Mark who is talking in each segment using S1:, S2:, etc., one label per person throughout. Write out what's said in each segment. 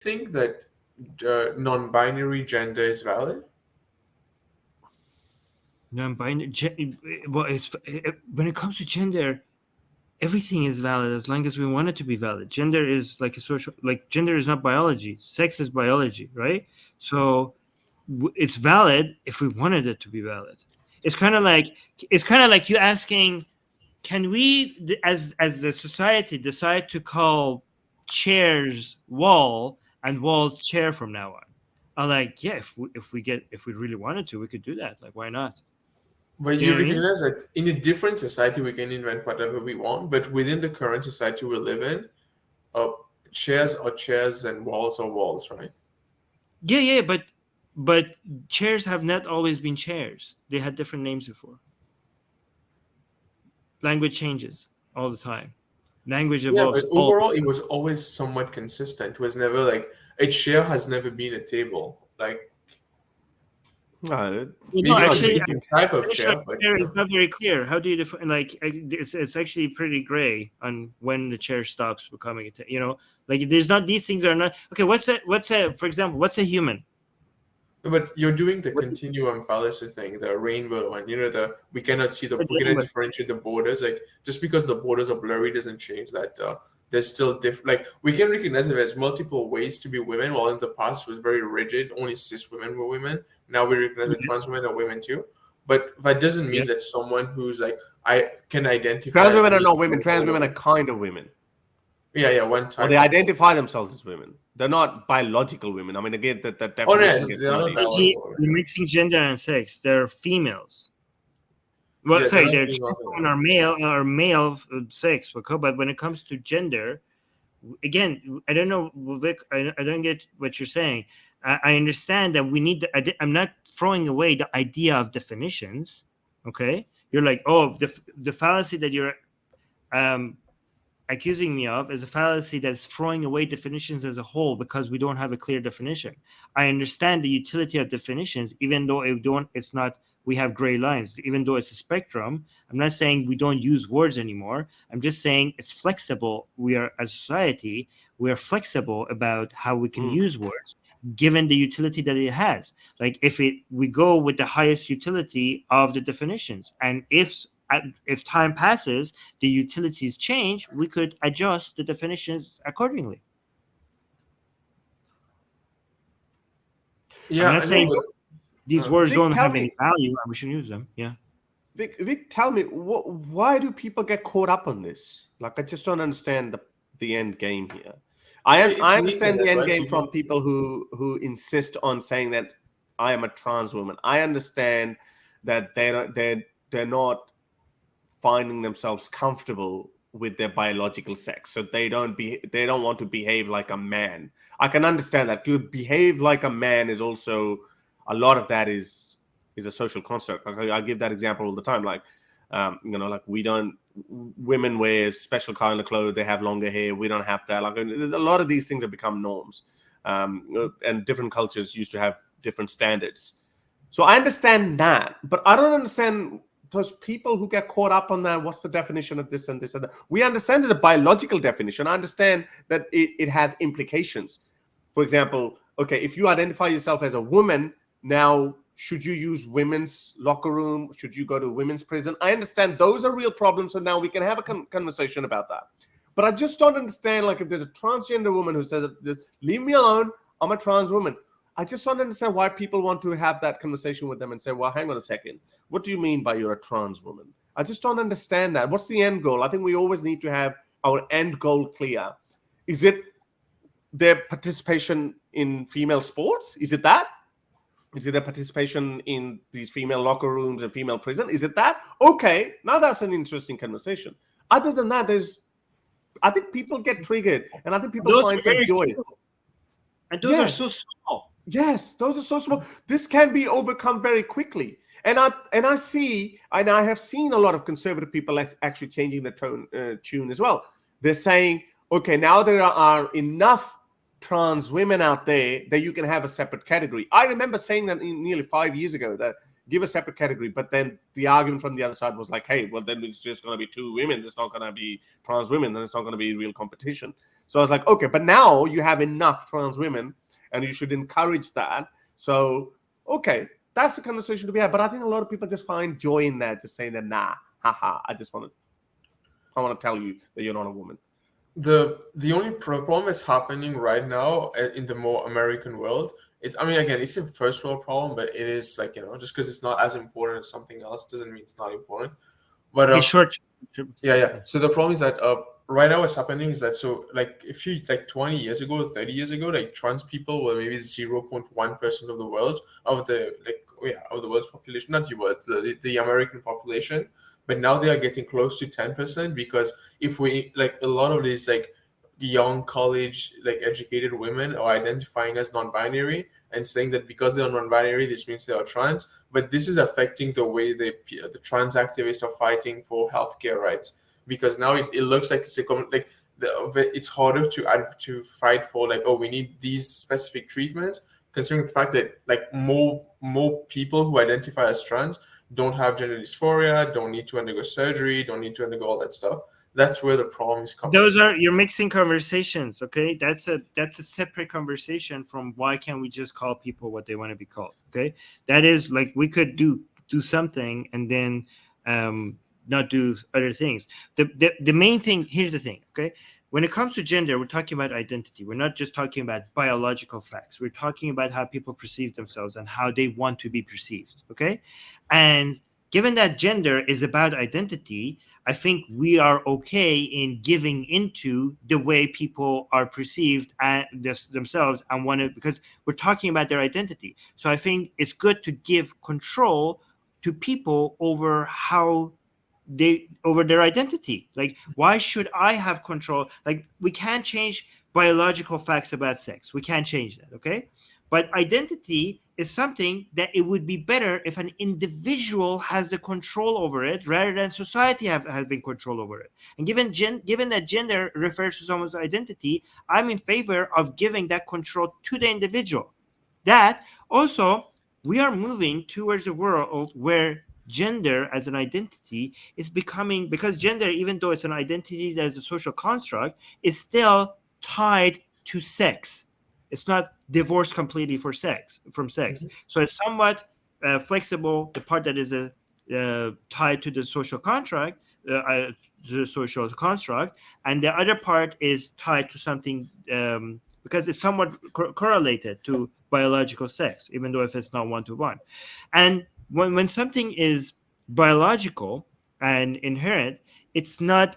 S1: think that non-binary gender is valid?
S2: Non-binary. Well, when it comes to gender, everything is valid as long as we want it to be valid. Gender is like a social, like gender is not biology. Sex is biology, right? So it's valid if we wanted it to be valid. It's kind of like you asking, can we, as the society, decide to call chairs wall and walls chair from now on? I'm like, yeah, if we really wanted to, we could do that. Like, why not?
S1: But
S2: You
S1: you
S2: know what I mean?
S1: recognize that in a different society we can invent whatever we want, but within the current society we live in, uh, chairs are chairs and walls are walls, right?
S2: Yeah, but chairs have not always been chairs. They had different names before. Language changes all the time. Language
S1: Yeah, but
S2: evolves all the
S1: overall it
S2: time.
S1: was always somewhat consistent. It was never like a chair has never been a table. Like
S3: No,
S2: No,
S1: maybe not a
S2: actually,
S1: different type of
S2: definition of
S1: chair, but
S2: chair is not very clear. How do you define? Like, it's actually pretty gray on when the chair stops becoming a. Like there's not, these things are not okay. What's a for example? What's a human?
S1: but you're doing the
S2: What
S1: continuum fallacy thing, the rainbow one. We cannot see
S2: are you
S1: we
S2: dealing
S1: cannot
S2: with?
S1: differentiate the borders. Like just because the borders are blurry doesn't change that there's still like we can recognize that there's multiple ways to be women. While in the past it was very rigid, only cis women were women. Now we recognize that trans
S2: Yes.
S1: women are women too. But that doesn't
S2: Yeah.
S1: mean that someone who's like I can identify
S3: trans
S1: as
S3: women are
S1: me
S3: not women.
S1: or
S3: Trans women are
S1: woman.
S3: kind of women,
S1: Yeah, one
S3: or they
S1: type of woman.
S3: identify themselves as women. They're not biological women. I mean, again, that
S1: Oh
S3: definition
S1: no,
S3: gets
S1: they are not
S3: muddied.
S1: biological women.
S2: You're mixing gender and sex. They're females. Well,
S1: Yeah, they're
S2: sorry,
S1: not
S2: they're
S1: being
S2: trans
S1: also
S2: women are male sex. But when it comes to gender, again, I don't know, Vivek, I don't get what you're saying. I understand that we need. I'm not throwing away the idea of definitions. Okay, you're like, oh, the fallacy that you're um, accusing me of is a fallacy that's throwing away definitions as a whole because we don't have a clear definition. I understand the utility of definitions, even though it's not, we have gray lines, even though it's a spectrum. I'm not saying we don't use words anymore. I'm just saying it's flexible. We are, as a society, we are flexible about how we can
S3: Mm.
S2: use words given the utility that it has. Like we go with the highest utility of the definitions, and if time passes, the utilities change, we could adjust the definitions accordingly. I'm
S1: Yeah,
S2: not
S1: I know,
S2: saying
S1: but
S2: these words
S3: Vic,
S2: don't
S3: tell
S2: have any
S3: me,
S2: value and we shouldn't use them. Yeah.
S3: Vic, tell me, why do people get caught up on this? Like, I just don't understand the end game here.
S1: it's
S3: I
S1: the
S3: understand the
S1: internet,
S3: end
S1: right?
S3: game
S1: People,
S3: from people who insist on saying that I am a trans woman. I understand that they're not finding themselves comfortable with their biological sex, so they don't want to behave like a man. I can understand that. To behave like a man is also, a lot of that is a social construct. I give that example all the time. Like, like we don't, women wear special kind of clothes. They have longer hair. We don't have that. Like, a lot of these things have become norms, and different cultures used to have different standards. So I understand that, but I don't understand those people who get caught up on that. What's the definition of this and this and that? We understand there's a biological definition. I understand that it has implications. For example, okay, if you identify yourself as a woman, now should you use women's locker room? Should you go to women's prison? I understand those are real problems. So now we can have a conversation about that. But I just don't understand, like, if there's a transgender woman who says, leave me alone, I'm a trans woman. I just don't understand why people want to have that conversation with them and say, well, hang on a second. What do you mean by you're a trans woman? I just don't understand that. What's the end goal? I think we always need to have our end goal clear. Is it their participation in female sports? Is it that? Is it their participation in these female locker rooms and female prison? Is it that? Okay, now that's an interesting conversation. Other than that, I think people get triggered, and I think people
S2: Those
S3: find
S2: are
S3: some
S2: very
S3: joy.
S2: few, and those are so small.
S3: Yes, those are so small. This can be overcome very quickly. And I have seen a lot of conservative people actually changing the tune as well. They're saying, okay, now there are enough trans women out there that you can have a separate category. I remember saying that nearly 5 years ago, that give a separate category, but then the argument from the other side was like, hey, well, then it's just going to be two women. It's not going to be trans women. Then it's not going to be real competition. So I was like, okay, but now you have enough trans women, and you should encourage that. So okay, that's the conversation to be had. But I think a lot of people just find joy in that, just saying that, nah, haha, I want to tell you that you're not a woman.
S1: The only problem is happening right now in the more American world. It's, I mean, again, it's a first world problem, but it is like, just because it's not as important as something else doesn't mean it's not important. But
S2: It's short.
S1: yeah. So the problem is that right now what's happening is that, so like if you like 20 years ago, 30 years ago, like trans people were maybe 0.1% of the world, of the of the world's population, not the world, the American population. But now they are getting close to 10%, because if we like a lot of these like young college like educated women are identifying as non-binary and saying that because they are non-binary this means they are trans, but this is affecting the way the trans activists are fighting for healthcare rights, because now it looks like it's it's harder to fight for, like, oh, we need these specific treatments, considering the fact that like more people who identify as trans don't have gender dysphoria, don't need to undergo surgery, don't need to undergo all that stuff. That's where the problem is coming.
S2: You're mixing conversations. Okay, that's a separate conversation from why can't we just call people what they want to be called. Okay, that is like we could do something and then not do other things. The main thing, here's the thing. Okay, when it comes to gender, we're talking about identity. We're not just talking about biological facts. We're talking about how people perceive themselves and how they want to be perceived. Okay, and given that gender is about identity, I think we are okay in giving into the way people are perceived and themselves and want to, because we're talking about their identity. So I think it's good to give control to people over over their identity. Like, why should I have control? Like, we can't change biological facts about sex. We can't change that, okay? But identity is something that it would be better if an individual has the control over it rather than society having control over it. And given that gender refers to someone's identity, I'm in favor of giving that control to the individual. That also, we are moving towards a world where gender as an identity is becoming, because gender, even though it's an identity that is a social construct, is still tied to sex. It's not divorced completely from sex. Mm-hmm. So it's somewhat flexible. The part that is tied to the social contract, the social construct, and the other part is tied to something because it's somewhat correlated to biological sex, even though if it's not one-to-one. And when something is biological and inherent, it's not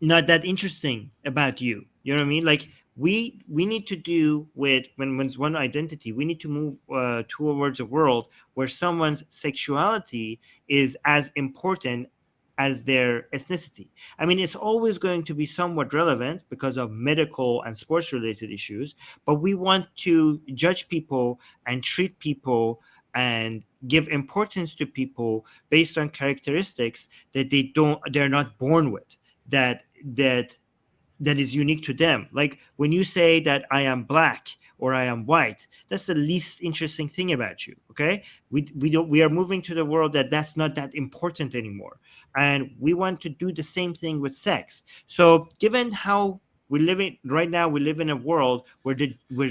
S2: that interesting about you. You know what I mean? Like, we need to do with when one identity, we need to move towards a world where someone's sexuality is as important as their ethnicity. I mean, it's always going to be somewhat relevant because of medical and sports related issues, but we want to judge people and treat people and give importance to people based on characteristics that they're not born with, that is unique to them. Like, when you say that I am black or I am white, that's the least interesting thing about you. Okay, we are moving to the world that's not that important anymore, and we want to do the same thing with sex. So given how we live in a world where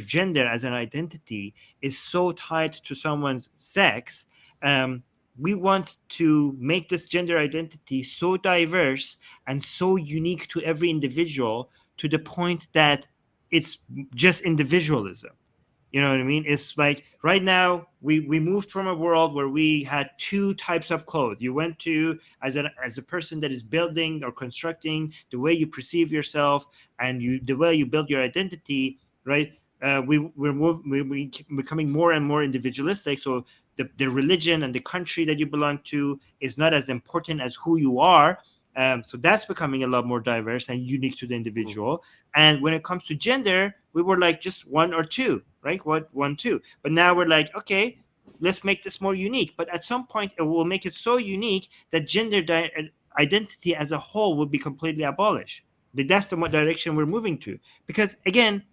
S2: gender as an identity is so tied to someone's sex. We want to make this gender identity so diverse and so unique to every individual, to the point that it's just individualism. You know what I mean? It's like right now we moved from a world where we had two types of clothes. You went to as a person that is building or constructing the way you perceive yourself and the way you build your identity, right? We're becoming more and more individualistic. So the religion and the country that you belong to is not as important as who you are. So that's becoming a lot more diverse and unique to the individual. And when it comes to gender, we were like just one or two, right? One, two. But now we're like, okay, let's make this more unique. But at some point, it will make it so unique that gender identity as a whole will be completely abolished. But that's the direction we're moving to. Because again,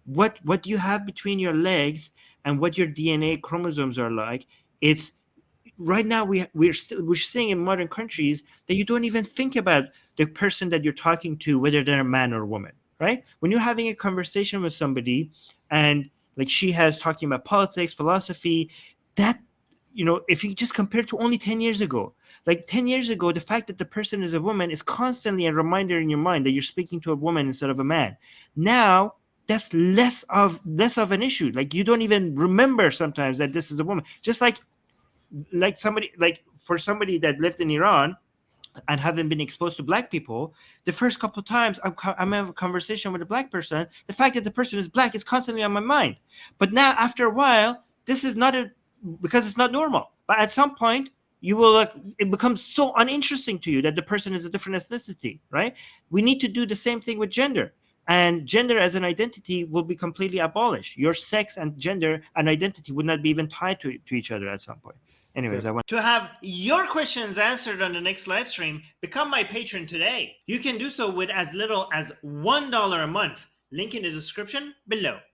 S2: what you have between your legs and what your DNA chromosomes are like, it's right now we're seeing in modern countries that you don't even think about the person that you're talking to, whether they're a man or a woman, right? When you're having a conversation with somebody and like she has talking about politics, philosophy, that, you know, if you just compare to only 10 years ago, like 10 years ago, the fact that the person is a woman is constantly a reminder in your mind that you're speaking to a woman instead of a man. Now, that's less of an issue. Like you don't even remember sometimes that this is a woman. Just like somebody, like for somebody that lived in Iran and haven't been exposed to black people, the first couple of times I'm having a conversation with a black person, the fact that the person is black is constantly on my mind. But now, after a while, this is not because it's not normal. But at some point, you will it becomes so uninteresting to you that the person is a different ethnicity, right? We need to do the same thing with gender. And gender as an identity will be completely abolished. Your sex and gender and identity would not be even tied to each other at some point. Anyways, I want to have your questions answered on the next live stream. Become my patron today. You can do so with as little as $1 a month. Link in the description below.